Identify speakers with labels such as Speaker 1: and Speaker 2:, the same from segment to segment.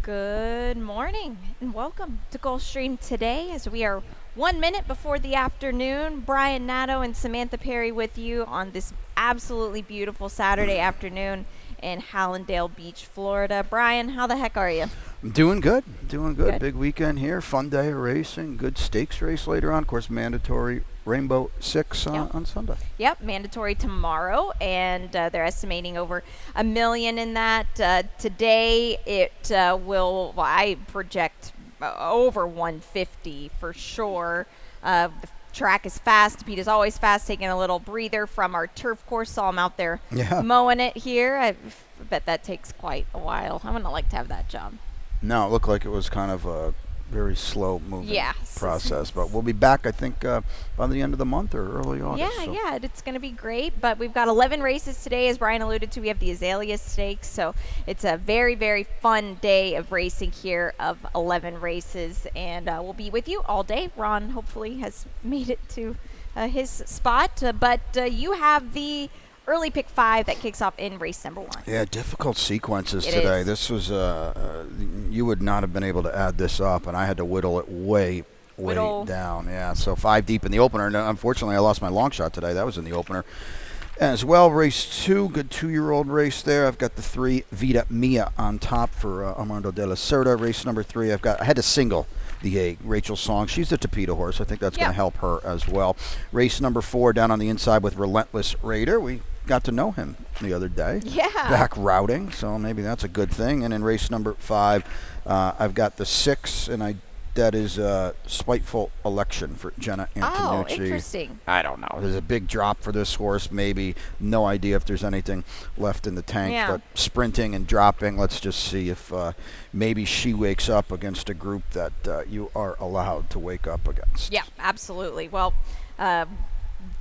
Speaker 1: Good morning and welcome to Gulfstream today as we are 1 minute before the afternoon. Brian Nato and Samantha Perry with you on this absolutely beautiful Saturday afternoon in Hallandale Beach, Florida. Brian, how the heck are you?
Speaker 2: I'm doing good. Big weekend here. Fun day of racing. Good stakes race later on. Of course, mandatory Rainbow Six on Sunday.
Speaker 1: Yep, mandatory tomorrow, and they're estimating over $1 million in that. Today it will, I project over 150 for sure. The track is fast. Pete is always fast, taking a little breather from our turf course. Saw him out there mowing it here. I bet that takes quite a while. I wouldn't like to have that job.
Speaker 2: No, it looked like it was kind of a very slow moving process, but we'll be back, I think, by the end of the month or early August.
Speaker 1: Yeah, it's going to be great, but we've got 11 races today. As Brian alluded to, we have the Azalea Stakes, so it's a very, very fun day of racing here of 11 races, and we'll be with you all day. Ron hopefully has made it to his spot, but you have the early pick 5 that kicks off in race number 1.
Speaker 2: Yeah, difficult sequences today. This was, you would not have been able to add this up, and I had to whittle it way down. Yeah, so 5 deep in the opener. And unfortunately, I lost my long shot today. That was in the opener. As well, race 2, good 2-year-old race there. I've got the 3 Vita Mia on top for Armando de la Cerda. Race number 3, I had to single the 8, Rachel Song. She's a Tapeta horse. I think that's going to help her as well. Race number 4 down on the inside with Relentless Raider. We got to know him the other day. Back routing, so maybe that's a good thing. And in race number 5, I've got the 6, and that is Spiteful Election for Jenna Antonucci.
Speaker 1: Oh, interesting.
Speaker 2: I don't know. There's a big drop for this horse. Maybe no idea if there's anything left in the tank. But sprinting and dropping, let's just see if maybe she wakes up against a group that you are allowed to wake up against.
Speaker 1: Yeah, absolutely. Well,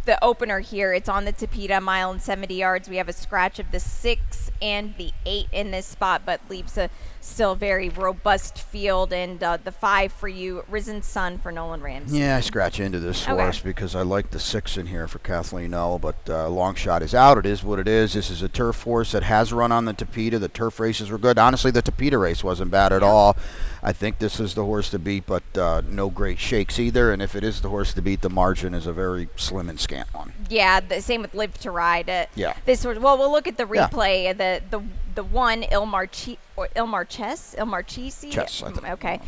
Speaker 1: the opener here, it's on the Tapeta, mile and 70 yards. We have a scratch of the 6 and the 8 in this spot, but leaves a still very robust field. And the 5 for you, Risen Sun for Nolan Ramsey.
Speaker 2: Yeah, I scratch into this horse because I like the 6 in here for Kathleen Null, but long shot is out. It is what it is. This is a turf horse that has run on the Tapeta. The turf races were good. Honestly, the Tapeta race wasn't bad at all. I think this is the horse to beat, but no great shakes either. And if it is the horse to beat, the margin is a very slim and scant one.
Speaker 1: Yeah, the same with Live to Ride. This horse. Well, we'll look at the replay. The one Il Marchese.
Speaker 2: Chess, I think.
Speaker 1: Okay.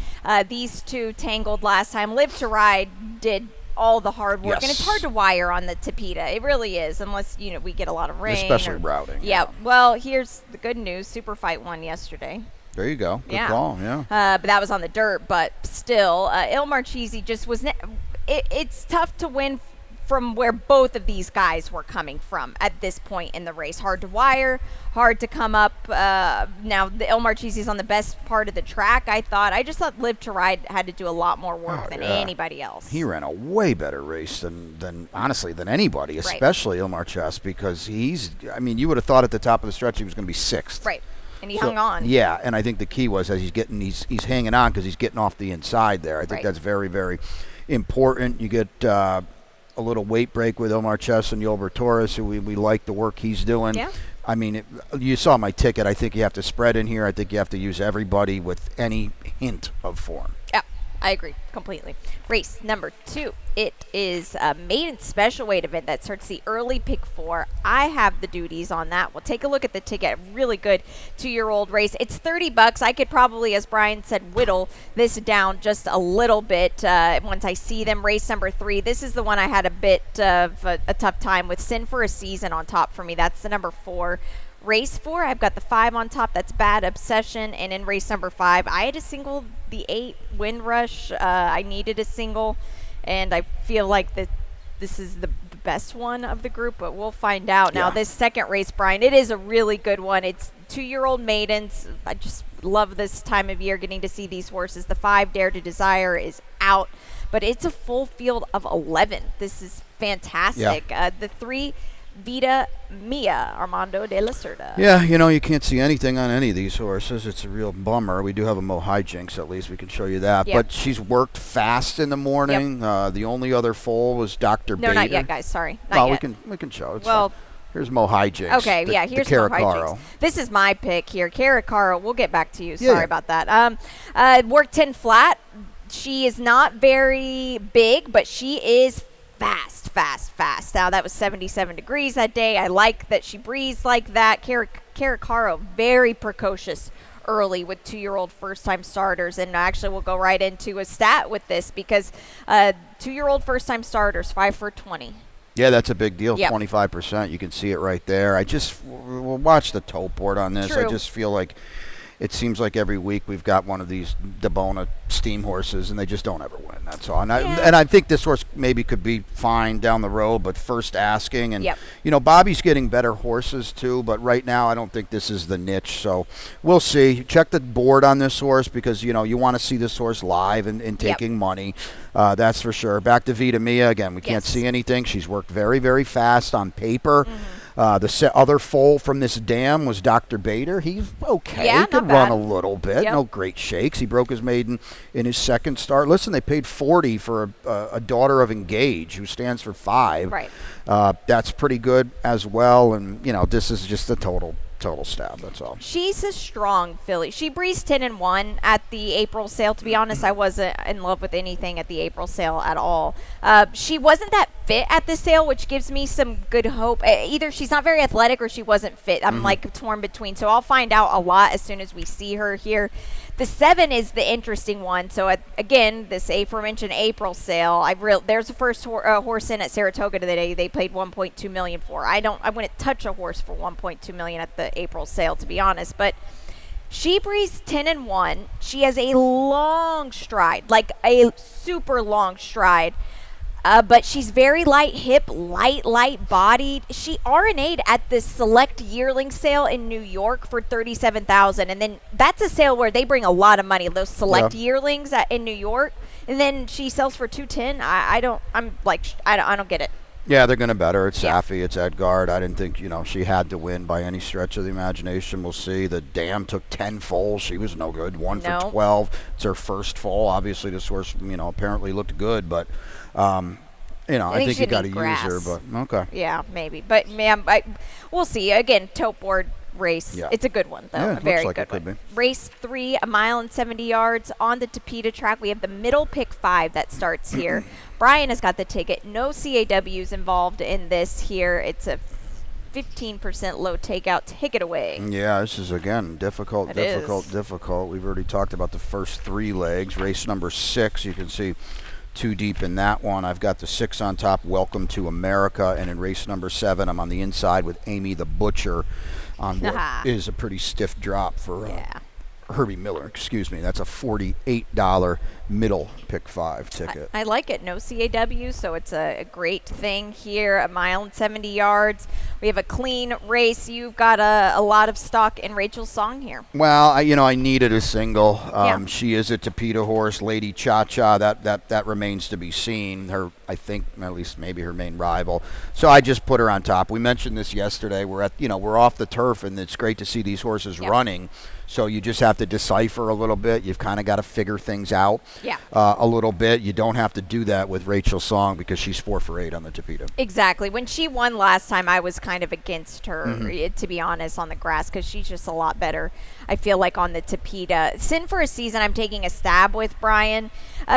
Speaker 1: These two tangled last time. Live to Ride did all the hard work, and it's hard to wire on the Tapeta. It really is, unless we get a lot of rain,
Speaker 2: especially routing.
Speaker 1: Yeah. Well, here's the good news. Super Fight won yesterday.
Speaker 2: There you go. Good call. Yeah.
Speaker 1: But that was on the dirt. But still, Il Marchese just was. It's tough to win from where both of these guys were coming from at this point in the race. Hard to wire, hard to come up. Now, the Il Marchese is on the best part of the track, I just thought Live to Ride had to do a lot more work than anybody else.
Speaker 2: He ran a way better race than honestly, than anybody, especially Il Marchese, because you would have thought at the top of the stretch he was going to be 6th.
Speaker 1: Right. And he hung on.
Speaker 2: Yeah, and I think the key was as he's hanging on because he's getting off the inside there. I think that's very, very important. You get a little weight break with Il Marchese and Yolbert Torres, who we like the work he's doing.
Speaker 1: Yeah.
Speaker 2: I mean, you saw my ticket. I think you have to spread in here. I think you have to use everybody with any hint of form.
Speaker 1: Yeah, I agree completely. Race number 2. It is a maiden special weight event that starts the early pick 4. I have the duties on that. We'll take a look at the ticket. Really good 2-year-old race. It's $30. I could probably, as Brian said, whittle this down just a little bit once I see them. Race number 3. This is the one I had a bit of a tough time with. Sin for a Season on top for me. That's the number 4. Race 4, I've got the 5 on top. That's Bad Obsession. And in race number 5, I had to single the 8 Wind Rush. I needed a single, and I feel like this is the best one of the group, but we'll find out. Now, this second race, Brian, it is a really good one. It's 2-year-old maidens. I just love this time of year getting to see these horses. The 5 Dare to Desire is out, but it's a full field of 11. This is fantastic. The 3 Vita Mia, Armando de la Cerda.
Speaker 2: Yeah, you can't see anything on any of these horses. It's a real bummer. We do have a Mo Hijinks, at least we can show you that. But she's worked fast in the morning. The only other foal was Dr. Bader.
Speaker 1: No, not yet, guys. Sorry.
Speaker 2: Not yet. We can show it. Here's Mo Hijinks.
Speaker 1: Okay, here's Mo Hijinks. This is my pick here. Caracaro, we'll get back to you. Sorry about that. Worked 10 flat. She is not very big, but she is fast. Now, that was 77 degrees that day. I like that she breathes like that. Caracaro, very precocious early with 2-year-old first-time starters. And actually, we'll go right into a stat with this because 2-year-old first-time starters, 5 for 20.
Speaker 2: Yeah, that's a big deal. 25%. You can see it right there. We'll watch the tote board on this.
Speaker 1: True.
Speaker 2: I just feel like it seems like every week we've got one of these Debona steam horses, and they just don't ever win. That's all. And I think this horse maybe could be fine down the road, but first asking. And, Bobby's getting better horses too, but right now I don't think this is the niche. So we'll see. Check the board on this horse because, you want to see this horse live and taking money. That's for sure. Back to Vita Mia. Again, we can't see anything. She's worked very, very fast on paper. The other foal from this dam was Dr. Bader. He's okay.
Speaker 1: Yeah,
Speaker 2: he could run a little bit. No great shakes. He broke his maiden in his second start. Listen, they paid $40 for a daughter of Engage, who stands for 5.
Speaker 1: Right.
Speaker 2: That's pretty good as well. And, this is just a total stab. That's all.
Speaker 1: She's a strong filly. She breezed 10-1 at the April sale. To be honest, I wasn't in love with anything at the April sale at all. She wasn't that fit at the sale, which gives me some good hope. Either she's not very athletic or she wasn't fit. I'm like torn between. So I'll find out a lot as soon as we see her here. The 7 is the interesting one. So again, this aforementioned April sale, there's a first horse in at Saratoga today. They paid $1.2 million for. I wouldn't touch a horse for $1.2 million at the April sale, to be honest. But she breezed 10-1. She has a long stride, like a super long stride. But she's very light hip, light bodied. She RNA'd at this select yearling sale in New York for $37,000, and then that's a sale where they bring a lot of money. Those select yearlings in New York, and then she sells for $210. I don't get it.
Speaker 2: Yeah, they're going to bet her. It's Safi. It's Edgard. I didn't think, she had to win by any stretch of the imagination. We'll see. The dam took 10 foals. She was no good. 1 for 12. It's her first foal. Obviously, this horse, apparently looked good, but, I think you got to use her. But okay.
Speaker 1: Yeah, maybe. But, man, we'll see. Again, tote board race. Yeah. It's a good one, though.
Speaker 2: Yeah,
Speaker 1: a very
Speaker 2: looks like
Speaker 1: good
Speaker 2: it
Speaker 1: one.
Speaker 2: could be.
Speaker 1: Race 3, 1 mile and 70 yards on the Tapeta track. We have the middle pick 5 that starts here. Brian has got the ticket. No CAWs involved in this here. It's a 15% low takeout. Take it away.
Speaker 2: Yeah, this is, again, difficult. We've already talked about the first 3 legs. Race number 6, you can see too deep in that one. I've got the 6 on top, Welcome to America. And in race number 7, I'm on the inside with Amy the Butcher on what is a pretty stiff drop for Herbie Miller. Excuse me. That's a $48 middle pick 5 ticket.
Speaker 1: I like it. No CAW, so it's a great thing here. 1 mile and 70 yards. We have a clean race. You've got a lot of stock in Rachel's Song here.
Speaker 2: Well, I needed a single. She is a Tapeta horse, Lady Cha-Cha. That remains to be seen. I think, at least maybe her main rival. So I just put her on top. We mentioned this yesterday. We're off the turf, and it's great to see these horses running. So you just have to decipher a little bit. You've kind of got to figure things out a little bit. You don't have to do that with Rachel Song because she's 4 for 8 on the Tapeta.
Speaker 1: Exactly. When she won last time, I was kind of against her, to be honest, on the grass because she's just a lot better, I feel like, on the Tapeta. Sin for a Season, I'm taking a stab with Brian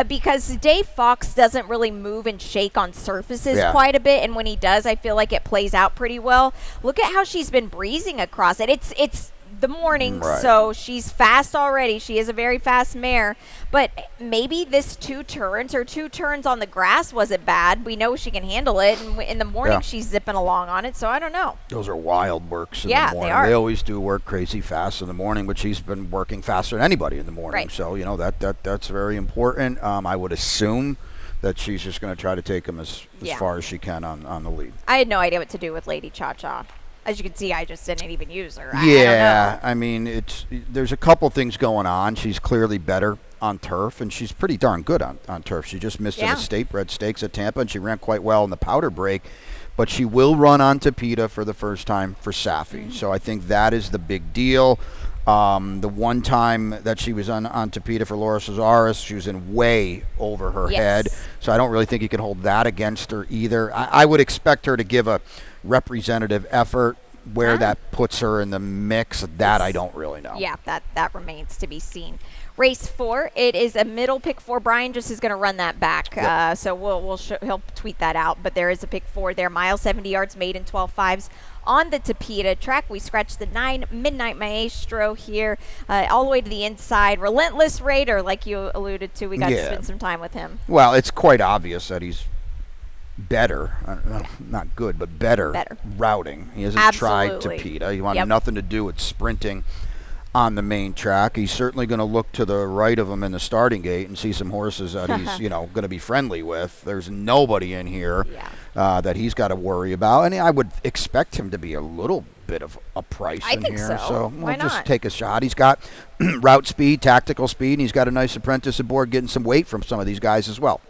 Speaker 1: because Dave Fox doesn't really move and shake on surfaces quite a bit, and when he does, I feel like it plays out pretty well. Look at how she's been breezing across it. It's the morning, so she's fast already. She is a very fast mare, but maybe this 2 turns on the grass wasn't bad. We know she can handle it, and in the morning she's zipping along on it, so I don't know.
Speaker 2: Those are wild works in the morning.
Speaker 1: They are.
Speaker 2: They always do work crazy fast in the morning, but she's been working faster than anybody in the morning, so that's very important. I would assume that she's just going to try to take him as far as she can on the lead.
Speaker 1: I had no idea what to do with Lady Cha-Cha. As you can see, I just didn't even use her. I
Speaker 2: mean, there's a couple things going on. She's clearly better on turf, and she's pretty darn good on turf. She just missed an estate bred stakes at Tampa, and she ran quite well in the powder break. But she will run on Tapeta for the first time for Safi. So I think that is the big deal. The one time that she was on Tapeta for Laura Cesaris, she was in way over her head. So I don't really think you can hold that against her either. I would expect her to give a representative effort. Where that puts her in the mix, that I don't really know.
Speaker 1: Yeah, that remains to be seen. Race 4, it is a middle pick 4. Brian just is going to run that back,
Speaker 2: Yep.
Speaker 1: so he'll tweet that out. But there is a pick 4 there. Mile 70 yards, made in 12.5s on the Tapeta track. We scratched the 9 Midnight Maestro here, all the way to the inside. Relentless Raider, like you alluded to. We got to spend some time with him.
Speaker 2: Well, it's quite obvious that he's better, not good, but better routing. He hasn't tried Tapeta. He wanted nothing to do with sprinting on the main track. He's certainly going to look to the right of him in the starting gate and see some horses that he's going to be friendly with. There's nobody in here that he's got to worry about, and I would expect him to be a little bit of a price in here. So we'll just take a shot. He's got route speed, tactical speed, and he's got a nice apprentice aboard getting some weight from some of these guys as well.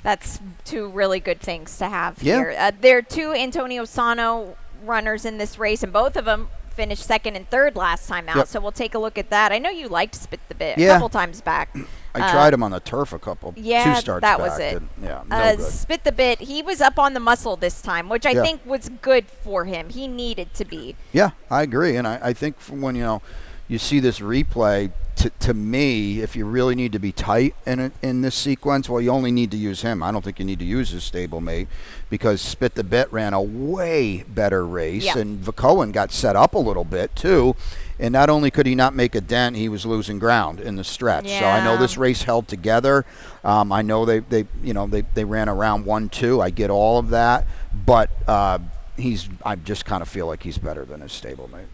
Speaker 1: That's two really good things to have here. There are 2 Antonio Sano runners in this race, and both of them finished 2nd and 3rd last time out. So we'll take a look at that. I know you liked Spit the Bit a couple times back.
Speaker 2: I tried him on the turf a couple, 2 starts
Speaker 1: that
Speaker 2: back.
Speaker 1: Was it.
Speaker 2: No good.
Speaker 1: Spit the Bit, he was up on the muscle this time, which I think was good for him. He needed to be.
Speaker 2: Yeah, I agree, and I think when you see this replay, to me, if you really need to be tight in this sequence, well, you only need to use him. I don't think you need to use his stablemate, because Spit the Bit ran a way better race, and Vacohen got set up a little bit too. And not only could he not make a dent, he was losing ground in the stretch. So I know this race held together. I know they ran around 1-2. I get all of that, but I just kind of feel like he's better than his stablemate.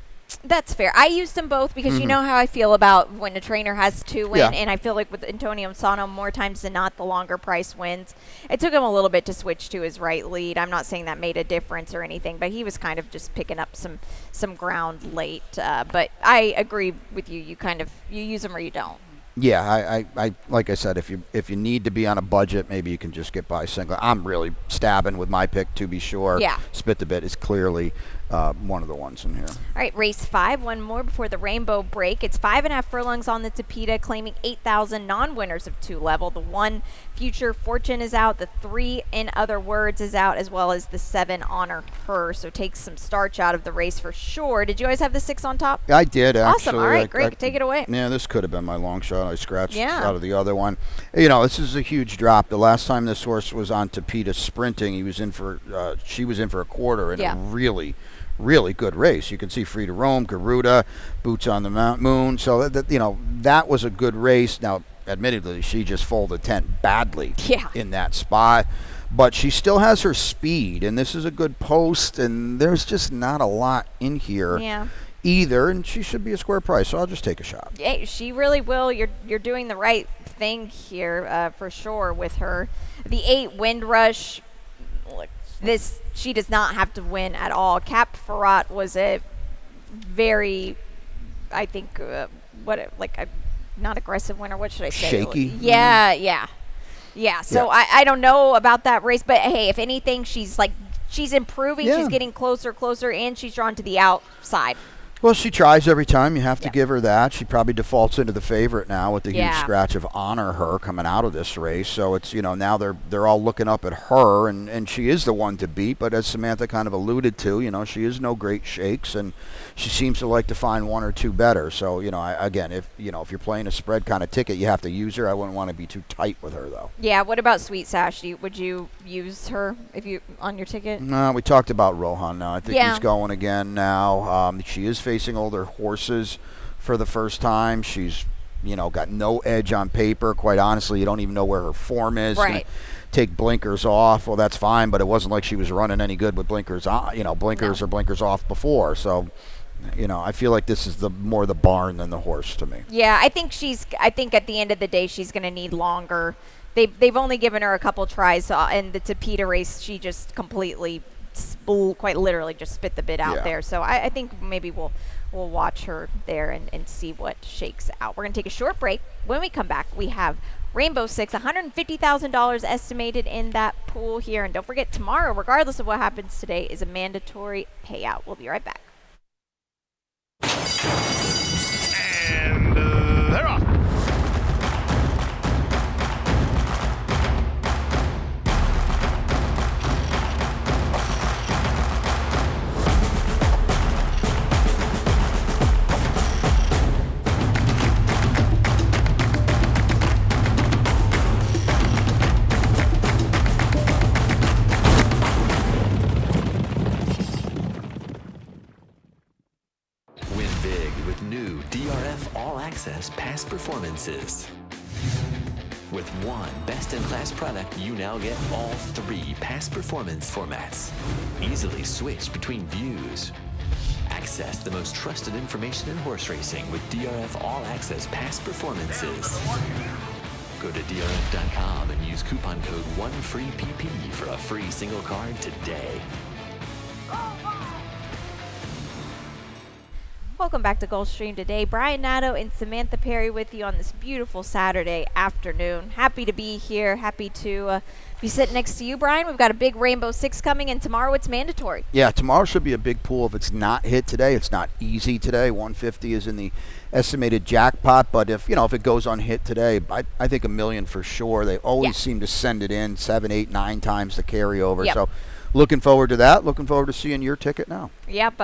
Speaker 1: That's fair. I used them both because you know how I feel about when a trainer has 2 win, and I feel like with Antonio Sano, more times than not, the longer price wins. It took him a little bit to switch to his right lead. I'm not saying that made a difference or anything, but he was kind of just picking up some ground late. But I agree with you. You use them or you don't.
Speaker 2: Yeah, I like I said, if you need to be on a budget, maybe you can just get by single. I'm really stabbing with my pick, to be sure.
Speaker 1: Yeah.
Speaker 2: Spit the Bit is clearly one of the ones in here.
Speaker 1: All right, race 5, one more before the rainbow break. It's 5.5 furlongs on the Tapeta, claiming 8,000 non-winners of 2 level. The 1 Future Fortune is out. The 3 In Other Words is out, as well as the 7 Honor Her. So takes some starch out of the race for sure. Did you always have the 6 on top?
Speaker 2: I did, actually.
Speaker 1: Awesome. All right, great. Take it away.
Speaker 2: Yeah, this could have been my long shot. I scratched out of the other one. This is a huge drop. The last time this horse was on Tapeta sprinting, she was in for a quarter in a really good race. You can see Free to Roam, Garuda, Boots on the Moon. So that was a good race. Now, admittedly, she just folded tent badly in that spot, but she still has her speed, and this is a good post, and there's just not a lot in here either, and she should be a square price, so I'll just take a shot.
Speaker 1: Yeah, she really will. You're doing the right thing here for sure with her. The 8 Windrush, she does not have to win at all. Cap Ferrat was a very, I think, not aggressive winner. What should I say?
Speaker 2: Shaky.
Speaker 1: Yeah. So I don't know about that race, but hey, if anything, she's improving. She's getting closer, and she's drawn to the outside.
Speaker 2: Well, she tries every time. You have to give her that. She probably defaults into the favorite now with the huge scratch of Honor Her coming out of this race. So it's, now they're all looking up at her, and she is the one to beat. But as Samantha kind of alluded to, she is no great shakes, and she seems to like to find 1 or 2 better. So, if you're playing a spread kind of ticket, you have to use her. I wouldn't want to be too tight with her, though.
Speaker 1: Yeah, what about Sweet Sash? Would you use her on your ticket?
Speaker 2: No, we talked about Rohan now. I think he's going again now. She is facing older horses for the first time. She's, got no edge on paper. Quite honestly, you don't even know where her form is.
Speaker 1: Right.
Speaker 2: Take blinkers off. Well, that's fine, but it wasn't like she was running any good with blinkers on. Blinkers or blinkers off before. So, I feel like this is more the barn than the horse to me.
Speaker 1: Yeah, I think at the end of the day, she's going to need longer. They've only given her a couple tries, and the Tapeta race, she just completely, quite literally, just spit the bit out there. So I think maybe we'll watch her there and see what shakes out. We're going to take a short break. When we come back, we have Rainbow Six, $150,000 estimated in that pool here. And don't forget, tomorrow, regardless of what happens today, is a mandatory payout. We'll be right back.
Speaker 3: And they're off.
Speaker 4: with new DRF All Access past performances. With one best-in-class product, you now get all 3 past performance formats. Easily switch between views. Access the most trusted information in horse racing with DRF All Access past performances. Go to DRF.com and use coupon code 1FREEPP for a free single card today.
Speaker 1: Welcome back to Gulfstream today. Brian Nadeau and Samantha Perry with you on this beautiful Saturday afternoon. Happy to be here. Happy to be sitting next to you, Brian. We've got a big Rainbow Six coming, and tomorrow it's mandatory.
Speaker 2: Yeah, tomorrow should be a big pool if it's not hit today. It's not easy today. 150 is in the estimated jackpot, but if it goes unhit today, I think $1 million for sure. They always seem to send it in 7, 8, 9 times the carryover.
Speaker 1: Yep.
Speaker 2: So looking forward to that. Looking forward to seeing your ticket now.
Speaker 1: Yep,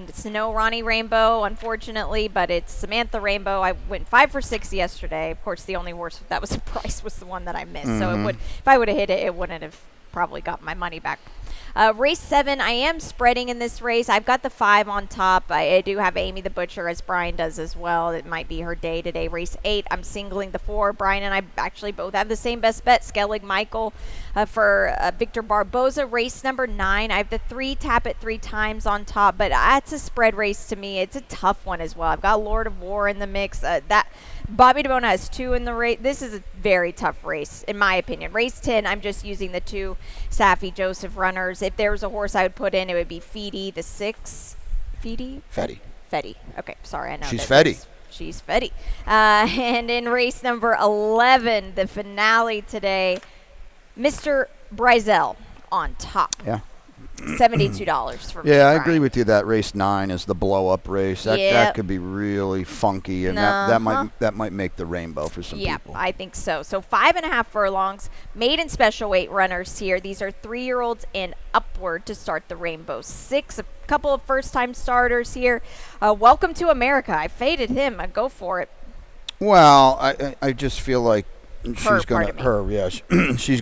Speaker 1: it's no Ronnie Rainbow, unfortunately, but it's Samantha Rainbow. I went 5 for 6 yesterday. Of course, the only horse that was a price was the one that I missed. So if I would have hit it, it wouldn't have probably got my money back. Race 7, I am spreading in this race. I've got the 5 on top. I do have Amy the Butcher, as Brian does as well. It might be her day today. Race 8, I'm singling the 4. Brian and I actually both have the same best bet, Skellig Michael for Victor Barboza. Race number 9, I have the 3, tap it 3 times on top, but that's a spread race to me. It's a tough one as well. I've got Lord of War in the mix. That Bobby DeBona has 2 in the race. This is a very tough race, in my opinion. Race 10, I'm just using the 2 Safi Joseph runners. If there was a horse I would put in, it would be Feedy, the 6. Feedy? Fetty. Okay, sorry, I know.
Speaker 2: She's Fetty.
Speaker 1: She's Fetty. And in race number 11, the finale today, Mr. Brizel on top.
Speaker 2: Yeah.
Speaker 1: $72 for me.
Speaker 2: Yeah, I
Speaker 1: Brian.
Speaker 2: agree with you. That race 9 is the blow-up race. That could be really funky, and that might make the rainbow for some people.
Speaker 1: Yeah, I think so. So 5.5 furlongs, maiden special weight runners here. These are 3-year-olds and upward to start the Rainbow Six. A couple of first-time starters here. Welcome to America. I faded him. Go for it.
Speaker 2: Well, I just feel like she's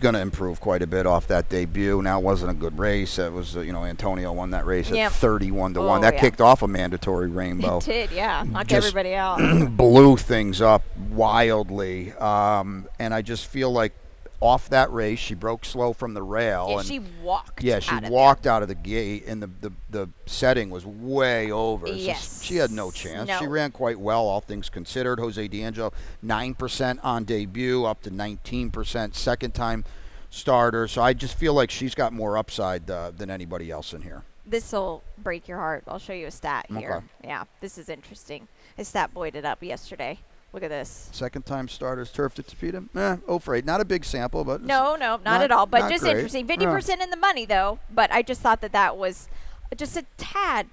Speaker 2: gonna improve quite a bit off that debut. Now, it wasn't a good race. It was Antonio won that race at 31-1. That kicked off a mandatory Rainbow.
Speaker 1: It did, yeah. Knocked everybody out.
Speaker 2: Blew things up wildly, and I just feel like off that race, she broke slow from the rail.
Speaker 1: Yeah,
Speaker 2: and
Speaker 1: she walked.
Speaker 2: Yeah, she walked out of the gate, and the setting was way over.
Speaker 1: Yes.
Speaker 2: So she had no chance.
Speaker 1: No.
Speaker 2: She ran quite well, all things considered. Jose D'Angelo, 9% on debut, up to 19% second time starter. So I just feel like she's got more upside than anybody else in here.
Speaker 1: This will break your heart. I'll show you a stat here.
Speaker 2: Okay.
Speaker 1: Yeah, this is interesting. I stat boyed it up yesterday. Look at this.
Speaker 2: Second-time starters, turf to Topeka. 0 for 8. Not a big sample, but
Speaker 1: No, not at all. But just
Speaker 2: great.
Speaker 1: interesting. 50% in the money, though. But I just thought that was just a tad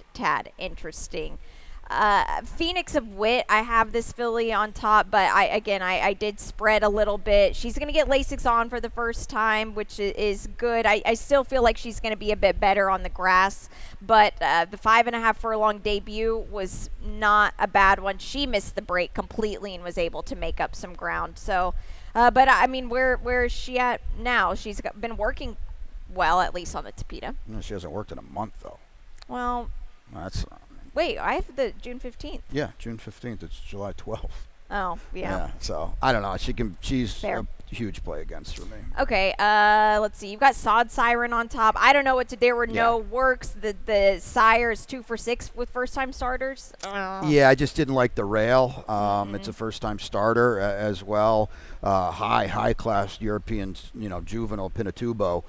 Speaker 1: interesting. Phoenix of Wit, I have this filly on top, but I did spread a little bit. She's going to get Lasix on for the first time, which is good. I still feel like she's going to be a bit better on the grass, but the 5.5 furlong debut was not a bad one. She missed the break completely and was able to make up some ground. So, but I mean, where is she at now? She's been working well, at least on the Topeka.
Speaker 2: No, she hasn't worked in a month, though.
Speaker 1: Well,
Speaker 2: that's...
Speaker 1: Wait, I have the June 15th.
Speaker 2: Yeah, June 15th. It's July 12th.
Speaker 1: Oh, yeah.
Speaker 2: So I don't know. She's
Speaker 1: Fair.
Speaker 2: a huge play against for me.
Speaker 1: Okay, let's see. You've got Sod Siren on top. I don't know what to. There were no works. The Sire is 2 for 6 with first time starters.
Speaker 2: Yeah, I just didn't like the rail. It's a first time starter as well. High class European, juvenile Pinatubo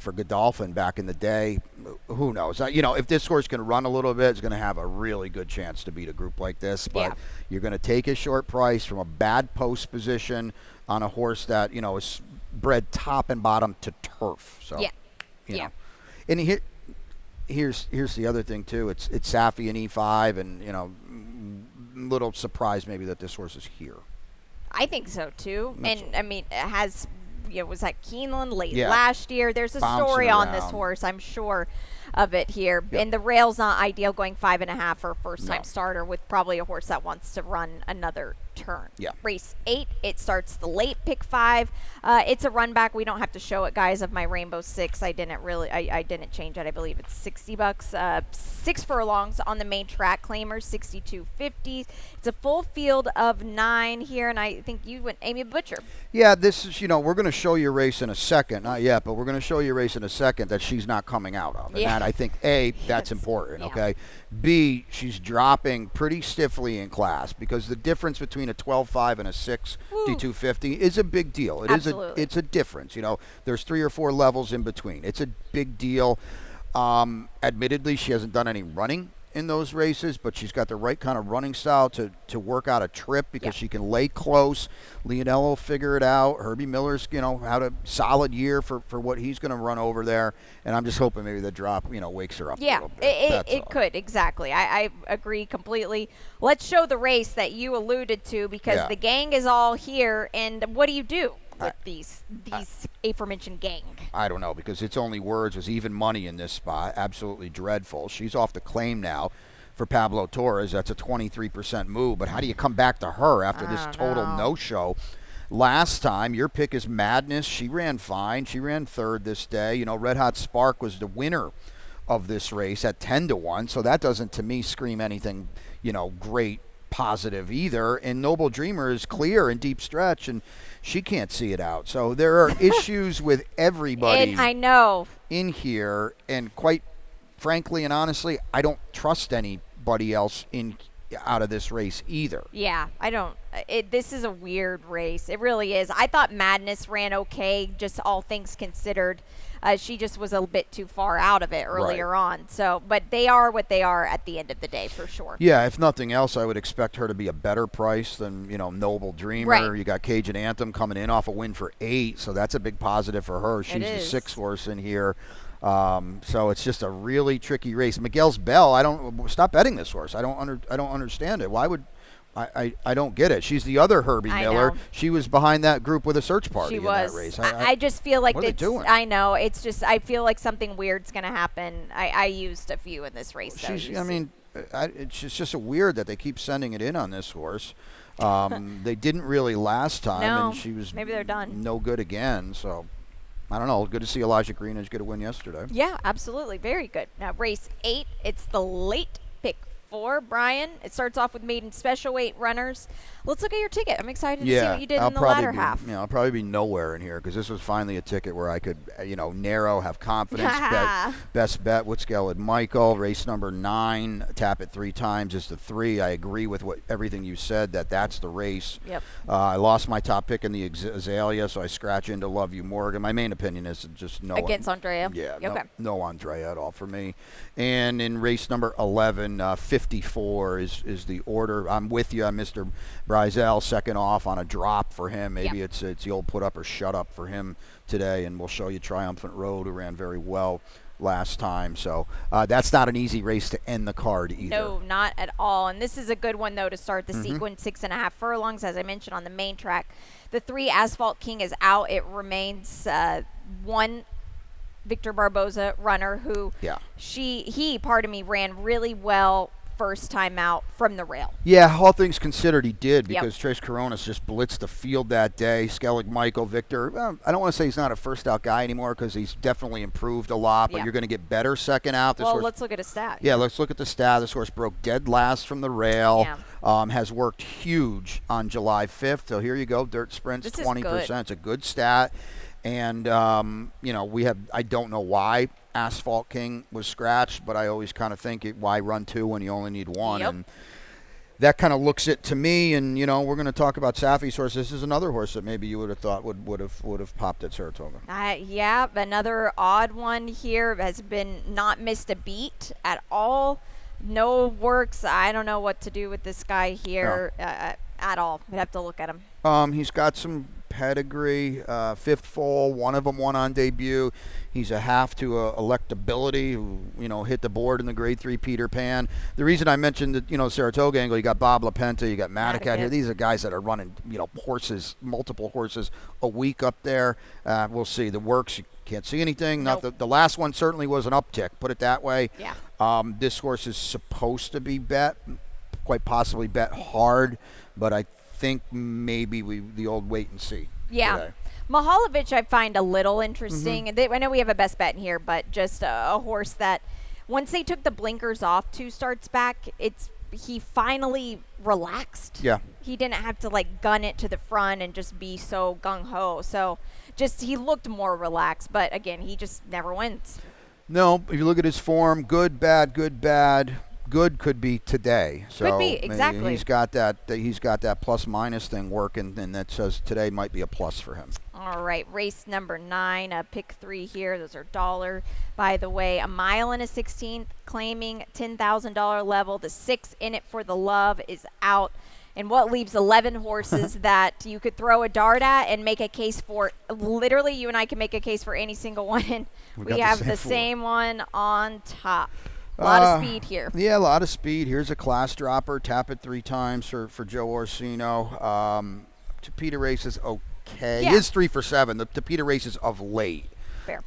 Speaker 2: for Godolphin back in the day. Who knows? If this horse can run a little bit, it's going to have a really good chance to beat a group like this. But you're going to take a short price from a bad post position on a horse that is bred top and bottom to turf. So you know. And here's the other thing too. It's Safi and E5, and little surprised maybe that this horse is here.
Speaker 1: I think so too.
Speaker 2: That's
Speaker 1: I mean, it has. Was that Keeneland late last year? There's a story on this horse, I'm sure of it here. Yep. And the rail's not ideal going 5.5 for a first-time starter with probably a horse that wants to run another turn.
Speaker 2: Yeah.
Speaker 1: Race 8, it starts the late pick 5. It's a run back. We don't have to show it, guys, of my Rainbow 6. I didn't change it. I believe it's $60. 6 furlongs on the main track. Claimers 62.50. It's a full field of 9 here, and I think you went Amy Butcher.
Speaker 2: Yeah, this is, we're going to show you a race in a second. Not yet, but we're going to show you a race in a second that she's not coming out of. And that, I think, A, that's important, okay? B, she's dropping pretty stiffly in class because the difference between a 12.5 and a 6 D250 is a big deal. It's a difference. There's 3 or 4 levels in between. It's a big deal. Admittedly, she hasn't done any running in those races, but she's got the right kind of running style to work out a trip because she can lay close. Leonello will figure it out. Herbie Miller's, had a solid year for what he's going to run over there, and I'm just hoping maybe the drop, wakes her up a little bit.
Speaker 1: It could, exactly. I agree completely. Let's show the race that you alluded to because the gang is all here, and what do you do with these aforementioned gang?
Speaker 2: I don't know, because it's only words. There's even money in this spot. Absolutely dreadful. She's off the claim now for Pablo Torres. That's a 23% move. But how do you come back to her after this total no-show? Last time, your pick is Madness. She ran fine. She ran third this day. Red Hot Spark was the winner of this race at 10-1. So that doesn't, to me, scream anything, great positive either. And Noble Dreamer is clear in deep stretch, and she can't see it out. So there are issues with everybody.
Speaker 1: And I know
Speaker 2: in here, and quite frankly and honestly, I don't trust anybody else out of this race either.
Speaker 1: Yeah, I don't. This is a weird race. It really is. I thought Madness ran okay, just all things considered. She just was a bit too far out of it earlier on. So, but they are what they are at the end of the day, for sure.
Speaker 2: Yeah, if nothing else, I would expect her to be a better price than, Noble Dreamer.
Speaker 1: Right.
Speaker 2: You got Cajun Anthem coming in off a win for 8, so that's a big positive for her. She's the 6th horse in here. So it's just a really tricky race. Miguel's Bell, stop betting this horse. I don't understand it. Why would I don't get it. She's the other Herbie Miller. She was behind that group with a search party in that race.
Speaker 1: I just feel like
Speaker 2: what are they doing?
Speaker 1: I know. It's just I feel like something weird's going to happen. I used a few in this race.
Speaker 2: It's just weird that they keep sending it in on this horse. They didn't really last time, and she was
Speaker 1: maybe they're done.
Speaker 2: No good again. So I don't know. Good to see Elijah Greenidge get a win yesterday.
Speaker 1: Yeah, absolutely. Very good. Now, race 8, it's the late pick 4, Brian. It starts off with maiden special weight runners. Let's look at your ticket. I'm excited to see what you did in the latter half.
Speaker 2: I'll probably be nowhere in here because this was finally a ticket where I could, narrow, have confidence, best bet, Woodscale and Michael. Race number 9, tap it 3 times is the 3. I agree with everything you said, that's the race.
Speaker 1: Yep.
Speaker 2: I lost my top pick in the Azalea, so I scratch into Love You Morgan. My main opinion is just no.
Speaker 1: Against Andrea?
Speaker 2: Yeah,
Speaker 1: okay.
Speaker 2: no Andrea at all for me. And in race number 11, 54 is the order. I'm with you on Mr. Bryzel, second off on a drop for him. Maybe it's the old put up or shut up for him today, and we'll show you Triumphant Road, who ran very well last time. So that's not an easy race to end the card either.
Speaker 1: No, not at all. And this is a good one, though, to start the sequence. 6.5 furlongs, as I mentioned, on the main track. The 3, Asphalt King, is out. It remains 1 Victor Barboza runner who he ran really well first time out from the rail.
Speaker 2: Yeah, all things considered, he did because Trace Coronas just blitzed the field that day. Skellig Michael, Victor, I don't want to say he's not a first out guy anymore because he's definitely improved a lot, but you're going to get better second out.
Speaker 1: Let's look at his stat.
Speaker 2: Yeah, let's look at the stat. This horse broke dead last from the rail. Has worked huge on July 5th. So here you go, dirt sprints, 20%. It's a good stat. And, I don't know why Asphalt King was scratched, but I always kind of think why run 2 when you only need 1.
Speaker 1: Yep.
Speaker 2: And that kind of looks it to me. And, we're going to talk about Safi's horse. This is another horse that maybe you would have thought would have popped at Saratoga.
Speaker 1: Another odd one here, has been not missed a beat at all. No works. I don't know what to do with this guy here at all. We'd have to look at him.
Speaker 2: He's got some pedigree, 5th foal, one of them won on debut. He's a half to electability who, hit the board in the grade 3 Peter Pan. The reason I mentioned that, Saratoga angle, you got Bob LaPenta, you got Madicat here. These are guys that are running, multiple horses a week up there. We'll see. The works, you can't see anything.
Speaker 1: Nope.
Speaker 2: The last one certainly was an uptick, put it that way.
Speaker 1: Yeah.
Speaker 2: This horse is supposed to be bet, quite possibly bet hard, but I think maybe the old wait and see.
Speaker 1: Yeah.
Speaker 2: Today.
Speaker 1: Mahalovic I find a little interesting. I know we have a best bet in here, but just a horse that once they took the blinkers off 2 starts back, he finally relaxed.
Speaker 2: Yeah.
Speaker 1: He didn't have to like gun it to the front and just be so gung-ho. So he looked more relaxed, but again, he just never wins.
Speaker 2: No, if you look at his form, good, bad, good, bad. Good could be today. So
Speaker 1: could be, exactly.
Speaker 2: He's got that plus minus thing working, and that says today might be a plus for him.
Speaker 1: All right, race number 9, pick 3 here. Those are $1, by the way. A mile and a 16th, claiming $10,000 level. The 6 in it for the love is out. And what leaves 11 horses that you could throw a dart at and make a case for? Literally, you and I can make a case for any single one. And we have the same one on top. A lot of speed here.
Speaker 2: Yeah, a lot of speed. Here's a class dropper. Tap it 3 times for Joe Orsino. Tapeta race is okay.
Speaker 1: Yeah.
Speaker 2: It is 3 for 7. The Tapeta race is of late.
Speaker 1: Fair.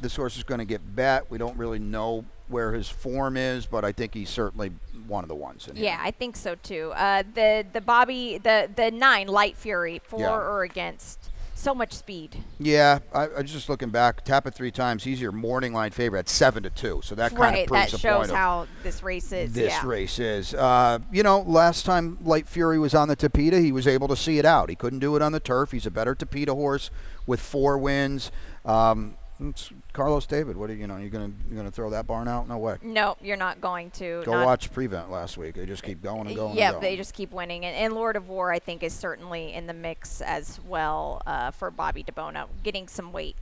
Speaker 2: This horse is going to get bet. We don't really know where his form is, but I think he's certainly one of the ones in here.
Speaker 1: Yeah, I think so too. The 9 Light Fury, for or against. So much speed.
Speaker 2: Yeah, I was just looking back. Tap it 3 times. He's your morning line favorite at 7-2. So that kind of proves the point.
Speaker 1: That shows how this race is.
Speaker 2: Race is. Last time Light Fury was on the Tapeta, he was able to see it out. He couldn't do it on the turf. He's a better Tapeta horse with 4 wins. It's Carlos David. What are you gonna throw that barn out? No way.
Speaker 1: No, you're not going to.
Speaker 2: Go watch Prevent last week. They just keep going and going.
Speaker 1: Yeah,
Speaker 2: and going.
Speaker 1: they just keep winning. And Lord of War, I think, is certainly in the mix as well for Bobby DeBono, getting some weight.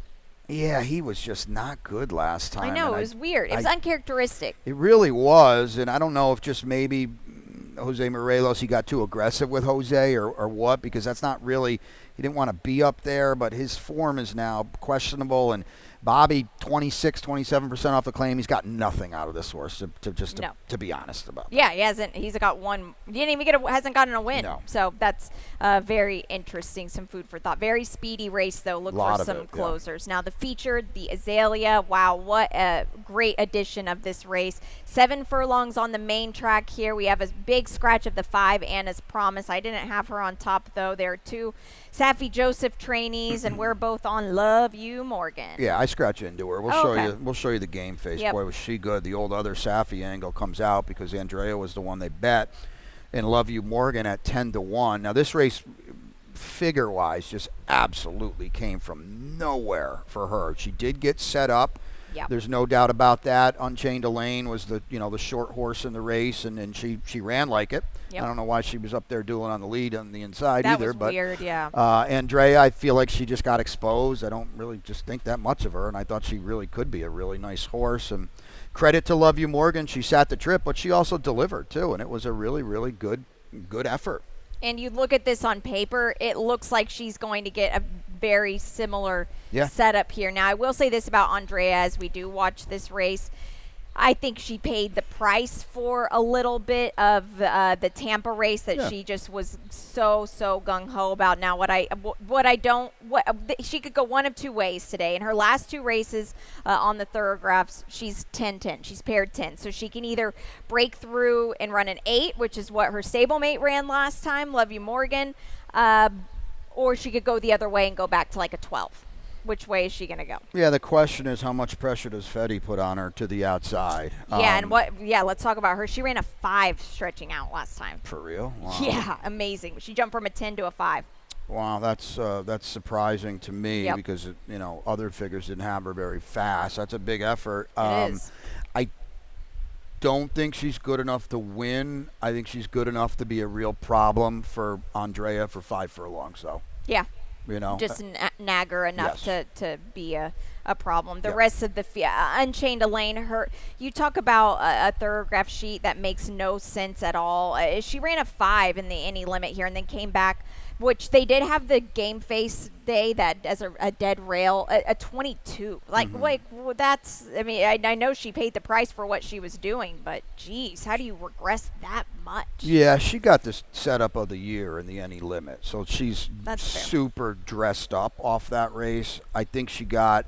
Speaker 2: Yeah, he was just not good last time.
Speaker 1: I know, it was weird. It was uncharacteristic.
Speaker 2: It really was, and I don't know if just maybe Jose Morelos, he got too aggressive with Jose or what, because that's not really, he didn't want to be up there, but his form is now questionable, and Bobby, 27% off the claim. He's got nothing out of this horse to be honest about.
Speaker 1: Yeah, he hasn't. He's got one. He didn't even hasn't gotten a win.
Speaker 2: No.
Speaker 1: So that's very interesting. Some food for thought. Very speedy race though. Look for some closers. Now the featured, the Azalea. Wow, what a great addition of this race. 7 furlongs on the main track here. We have a big scratch of the 5, Anna's Promise. I didn't have her on top though. There are 2 Saffie Joseph trainees, and we're both on Love You Morgan.
Speaker 2: Yeah, I scratch into her. We'll show you the game face.
Speaker 1: Yep.
Speaker 2: Boy, was she good. The old other Saffie angle comes out because Andrea was the one they bet, and Love You Morgan at 10-1. Now this race, figure-wise, just absolutely came from nowhere for her. She did get set up.
Speaker 1: Yep.
Speaker 2: There's no doubt about that. Unchained Elaine was the short horse in the race, and she ran like it.
Speaker 1: Yep.
Speaker 2: I don't know why she was up there dueling on the lead on the inside
Speaker 1: that
Speaker 2: either.
Speaker 1: Was
Speaker 2: but
Speaker 1: weird, yeah.
Speaker 2: Andrea, I feel like she just got exposed. I don't really just think that much of her, and I thought she really could be a really nice horse. And credit to Love You Morgan, she sat the trip, but she also delivered too, and it was a really, really good effort.
Speaker 1: And you look at this on paper, it looks like she's going to get a very similar setup here. Now, I will say this about Andrea as we do watch this race. I think she paid the price for a little bit of the Tampa race that she just was so gung-ho about. Now, she could go one of 2 ways today. In her last 2 races on the thoroughgraphs, she's 10-10. She's paired 10. So she can either break through and run an 8, which is what her stablemate ran last time, Love You Morgan, or she could go the other way and go back to like a 12. Which way is she going to go?
Speaker 2: Yeah, the question is how much pressure does Fetty put on her to the outside?
Speaker 1: Let's talk about her. She ran a 5 stretching out last time.
Speaker 2: For real? Wow.
Speaker 1: Yeah, amazing. She jumped from a 10 to a 5.
Speaker 2: Wow, that's surprising to me because other figures didn't have her very fast. That's a big effort.
Speaker 1: It is.
Speaker 2: I don't think she's good enough to win. I think she's good enough to be a real problem for Andrea for 5 furlongs, though.
Speaker 1: Yeah. Just nagger enough to be a problem. The rest of the Unchained Elaine, you talk about a thoroughgraph sheet that makes no sense at all. She ran a 5 in the any limit here and then came back, which they did have the game face day that as a dead rail, a 22. That's, I mean, I know she paid the price for what she was doing, but geez, how do you regress that much?
Speaker 2: Yeah, she got this setup of the year in the any limit, so she's super dressed up off that race. I think she got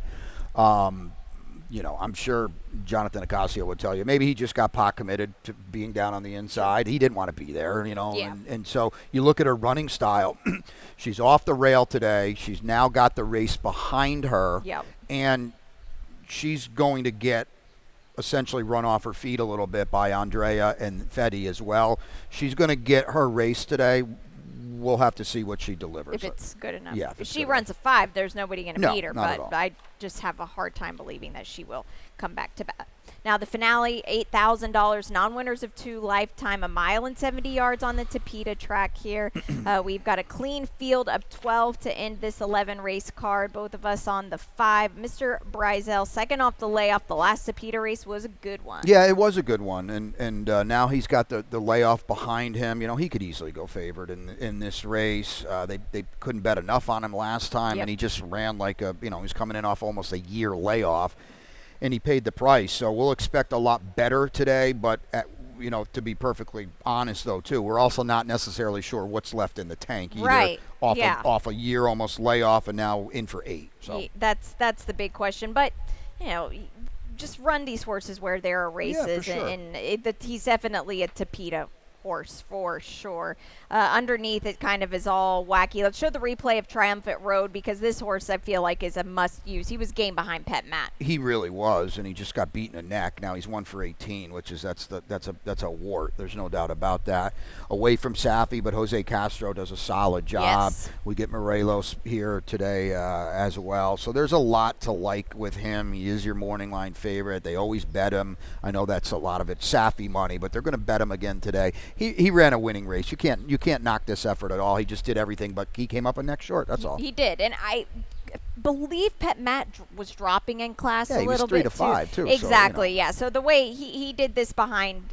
Speaker 2: I'm sure Jonathan Ocasio would tell you maybe he just got pot committed to being down on the inside. He didn't want to be there,
Speaker 1: Yeah.
Speaker 2: and so you look at her running style. She's off the rail today. She's now got the race behind her,
Speaker 1: Yep.
Speaker 2: and she's going to get essentially run off her feet a little bit by Andrea and Fetty as well. She's going to get her race today. We'll have to see what she delivers.
Speaker 1: If it's good enough.
Speaker 2: Yeah,
Speaker 1: If she runs a 5, there's nobody going to beat her.
Speaker 2: Not at
Speaker 1: But
Speaker 2: all.
Speaker 1: I just have a hard time believing that she will come back to bat. Now the finale, $8,000, non-winners of 2, lifetime, 1 mile and 70 yards on the Tapeta track here. We've got a clean field of 12 to end this 11 race card. Both of us on the 5. Mr. Brizell, second off the layoff. The last Tapeta race was a good one.
Speaker 2: Yeah, it was a good one, and now he's got the layoff behind him. He could easily go favored in this race. They couldn't bet enough on him last time,
Speaker 1: Yep.
Speaker 2: and he just ran like he's coming in off almost a year layoff, and he paid the price. So we'll expect a lot better today, but to be perfectly honest though too, we're also not necessarily sure what's left in the tank either.
Speaker 1: Right.
Speaker 2: Off a year almost layoff, and now in for 8. So
Speaker 1: That's the big question. But just run these horses where there are races,
Speaker 2: sure.
Speaker 1: and he's definitely a Tapeta horse for sure. Underneath it kind of is all wacky. Let's show the replay of Triumphant Road, because this horse I feel like is a must use. He was game behind Pet Matt.
Speaker 2: He really was, and he just got beaten in the neck. Now he's 1 for 18, which is that's a wart. There's no doubt about that. Away from Safi, but Jose Castro does a solid job.
Speaker 1: Yes.
Speaker 2: We get Morelos here today as well. So there's a lot to like with him. He is your morning line favorite. They always bet him. I know that's a lot of it Safi money, but they're going to bet him again today. He ran a winning race. You can't knock this effort at all. He just did everything, but he came up a neck short. That's all.
Speaker 1: He did, and I believe Pet Matt was dropping in class a
Speaker 2: he was
Speaker 1: little
Speaker 2: 3
Speaker 1: bit
Speaker 2: to 5 too.
Speaker 1: Exactly, yeah. So the way he did this behind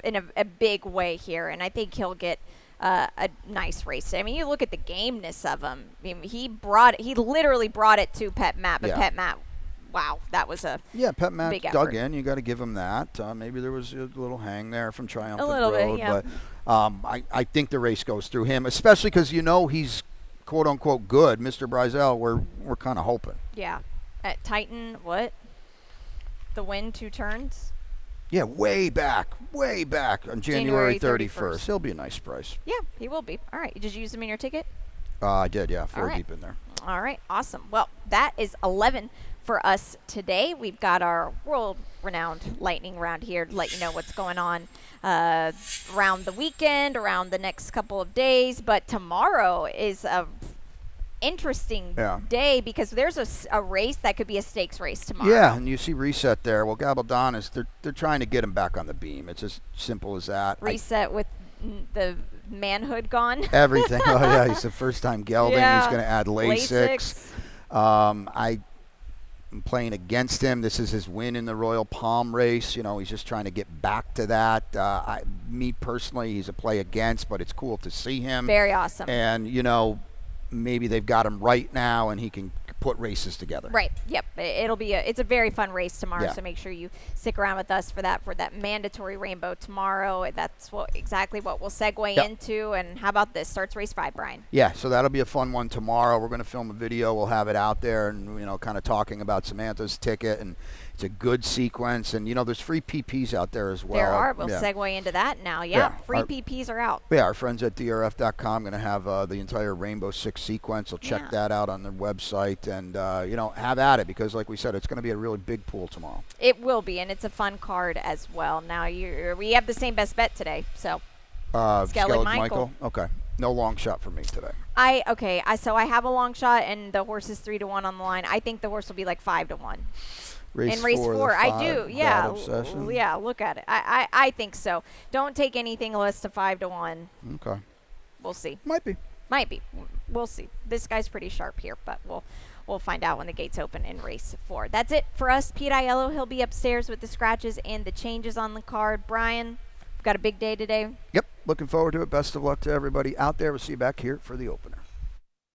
Speaker 1: in a big way here, and I think he'll get a nice race. I mean, you look at the gameness of him. I mean, he literally brought it to Pet Matt, but Pet Matt. Wow, that was a
Speaker 2: Pet Matt
Speaker 1: big
Speaker 2: dug
Speaker 1: effort.
Speaker 2: in. You got to give him that. Maybe there was a little hang there from Triumphant
Speaker 1: A little
Speaker 2: Road,
Speaker 1: bit, yeah.
Speaker 2: but I think the race goes through him, especially because he's quote unquote good, Mr. Brizell. We're kind of hoping.
Speaker 1: Yeah, at Titan, what? The win 2 turns.
Speaker 2: Yeah, way back on January 31st. He'll be a nice price.
Speaker 1: Yeah, he will be. All right, did you use him in your ticket?
Speaker 2: I did, yeah, 4
Speaker 1: right.
Speaker 2: deep in there.
Speaker 1: All right, awesome. Well, that is 11 for us today. We've got our world-renowned lightning round here to let you know what's going on around the weekend, around the next couple of days. But tomorrow is a interesting day, because there's a race that could be a stakes race tomorrow.
Speaker 2: Yeah, and you see Reset there. Well, Gabaldon is they're trying to get him back on the beam. It's as simple as that.
Speaker 1: Reset with the manhood gone.
Speaker 2: Everything. Oh yeah, he's the first time gelding.
Speaker 1: Yeah.
Speaker 2: He's going to add Lasix. I'm playing against him. This is his win in the Royal Palm race. He's just trying to get back to that. Me personally, he's a play against, but it's cool to see him.
Speaker 1: Very awesome.
Speaker 2: And maybe they've got him right now, and he can put races together.
Speaker 1: Right. Yep. It's a very fun race tomorrow.
Speaker 2: Yeah.
Speaker 1: So make sure you stick around with us for that mandatory rainbow tomorrow. That's exactly what we'll segue into. And how about this? Starts race 5, Brian.
Speaker 2: Yeah. So that'll be a fun one tomorrow. We're going to film a video. We'll have it out there, and kind of talking about Samantha's ticket, and it's a good sequence. And there's free PPs out there as well.
Speaker 1: There are. We'll segue into that now. Yeah. Free PPs are out.
Speaker 2: Yeah. Our friends at drf.com going to have the entire Rainbow 6 sequence. So check that out on their website, and have at it, because like we said, it's going to be a really big pool tomorrow.
Speaker 1: It will be, and it's a fun card as well. Now we have the same best bet today. So
Speaker 2: Skellig
Speaker 1: Michael.
Speaker 2: Okay. No long shot for me today.
Speaker 1: So I have a long shot, and the horse is 3-1 on the line. I think the horse will be like 5-1. In race 4, I do. Yeah. Yeah, look at it. I think so. Don't take anything less to 5-1.
Speaker 2: Okay.
Speaker 1: We'll see.
Speaker 2: Might be.
Speaker 1: We'll see. This guy's pretty sharp here, but we'll find out when the gates open in race 4. That's it for us. Pete Aiello, he'll be upstairs with the scratches and the changes on the card. Brian, we've got a big day today.
Speaker 2: Yep. Looking forward to it. Best of luck to everybody out there. We'll see you back here for the opener.